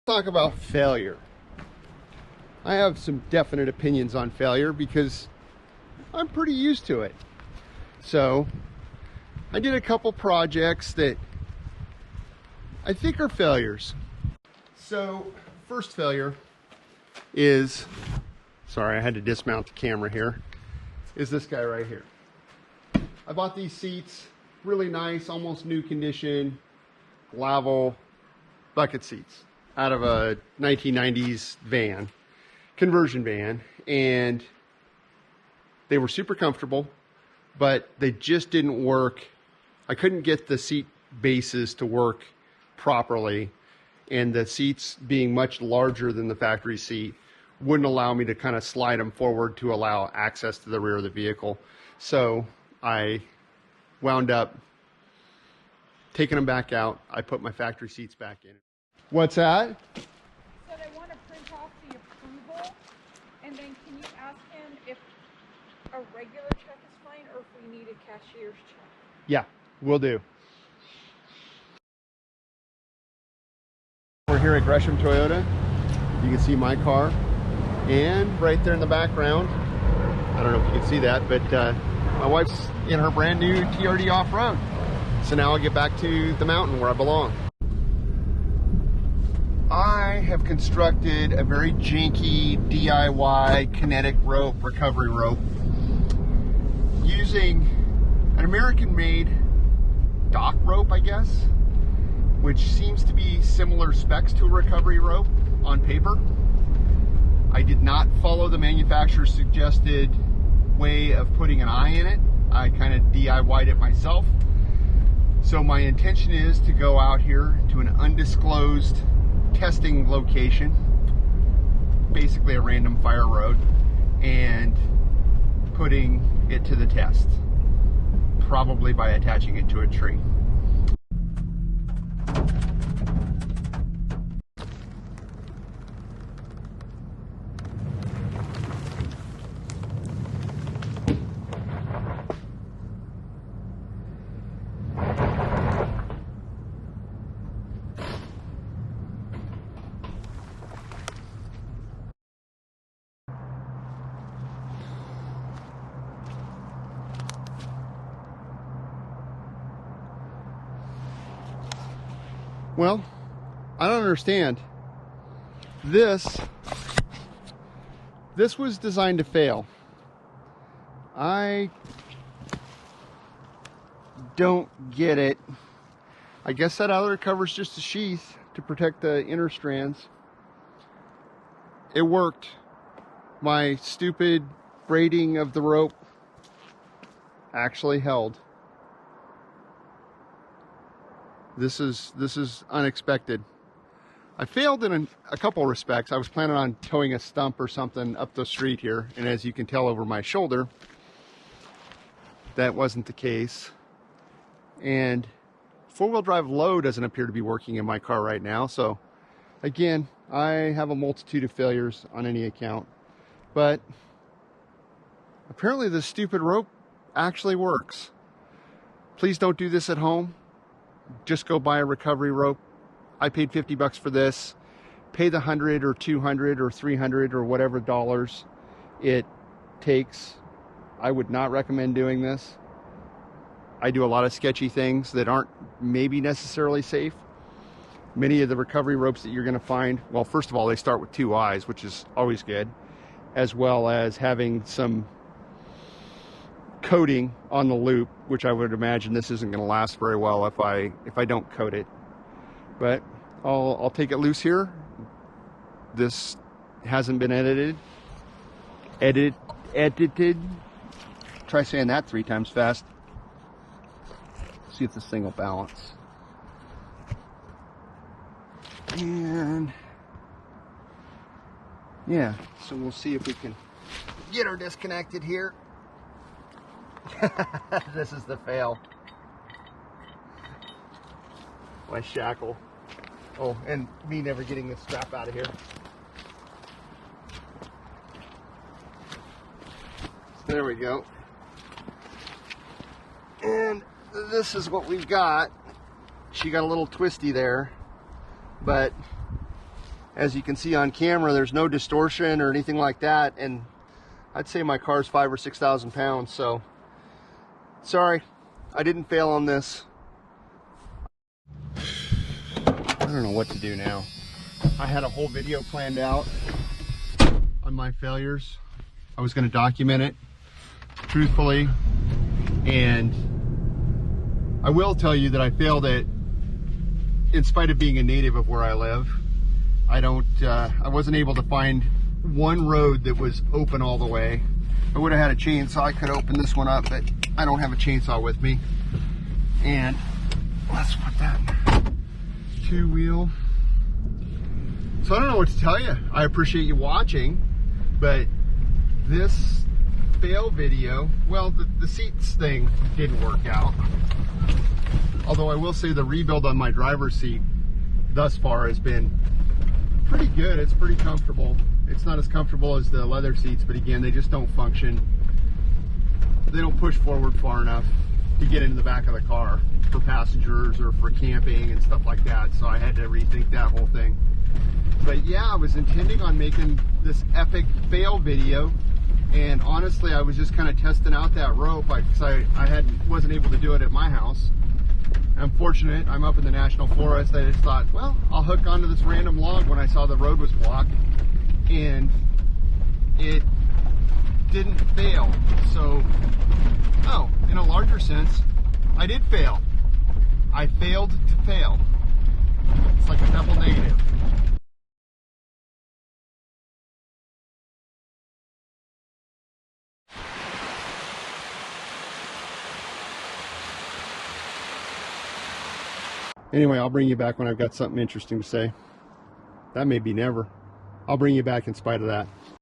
Talk about failure. I have some definite opinions on failure because I'm pretty used to it. So I did a couple projects that I think are failures. So first failure is, sorry, I had to dismount the camera here, is this guy right here. I bought these seats, really nice, almost new condition, Laval bucket seats out of a 1990s van, conversion van, and they were super comfortable, but they just didn't work. I couldn't get the seat bases to work properly, and the seats being much larger than the factory seat wouldn't allow me to kind of slide them forward to allow access to the rear of the vehicle. So I wound up taking them back out. I put my factory seats back in. What's that? He said I want to print off the approval, and then can you ask him if a regular check is fine or if we need a cashier's check? Yeah, will do. We're here at Gresham Toyota. You can see my car, and right there in the background, I don't know if you can see that, but my wife's in her brand new TRD off-road. So now I'll get back to the mountain where I belong. I have constructed a very janky DIY kinetic rope, recovery rope, using an American-made dock rope, I guess, which seems to be similar specs to a recovery rope on paper. I did not follow the manufacturer's suggested way of putting an eye in it. I kind of DIY'd it myself. So my intention is to go out here to an undisclosed testing location, basically a random fire road, and putting it to the test, probably by attaching it to a tree. Well, I don't understand. This was designed to fail. I don't get it. I guess that outer cover's just a sheath to protect the inner strands. It worked. My stupid braiding of the rope actually held. This is unexpected. I failed in a couple respects. I was planning on towing a stump or something up the street here, and as you can tell over my shoulder, that wasn't the case. And four-wheel drive low doesn't appear to be working in my car right now, so again, I have a multitude of failures on any account. But apparently this stupid rope actually works. Please don't do this at home. Just go buy a recovery rope. I paid 50 bucks for this. Pay the 100 or 200 or 300 or whatever dollars it takes. I would not recommend doing this. I do a lot of sketchy things that aren't maybe necessarily safe. Many of the recovery ropes that you're going to find, well, first of all, they start with 2 eyes, which is always good, as well as having some coating on the loop, which I would imagine this isn't going to last very well if I don't coat it. But I'll take it loose here. This hasn't been edited. Try saying that 3 times fast. See if this thing will balance. And yeah, so we'll see if we can get her disconnected here. This is the fail. My shackle. Oh, and me never getting the strap out of here. There we go. And this is what we've got. She got a little twisty there, but As you can see on camera, there's no distortion or anything like that, and I'd say my car's 5,000 or 6,000 pounds, so sorry, I didn't fail on this. I don't know what to do now. I had a whole video planned out on my failures. I was going to document it truthfully, and I will tell you that I failed it in spite of being a native of where I live. I wasn't able to find one road that was open all the way. I would have had a chainsaw, I could open this one up, but I don't have a chainsaw with me. And let's put that two-wheel. So I don't know what to tell you. I appreciate you watching, but this fail video, well, the seats thing didn't work out. Although I will say the rebuild on my driver's seat thus far has been pretty good. It's pretty comfortable. It's not as comfortable as the leather seats, but again, they just don't function. They don't push forward far enough to get into the back of the car for passengers or for camping and stuff like that. So I had to rethink that whole thing. But yeah, I was intending on making this epic fail video, and honestly, I was just kind of testing out that rope because I wasn't able to do it at my house. I'm fortunate, I'm up in the National Forest. I just thought, well, I'll hook onto this random log when I saw the road was blocked, and it didn't fail. So, oh, in a larger sense, I did fail. I failed to fail. It's like a double negative. Anyway, I'll bring you back when I've got something interesting to say. That may be never. I'll bring you back in spite of that.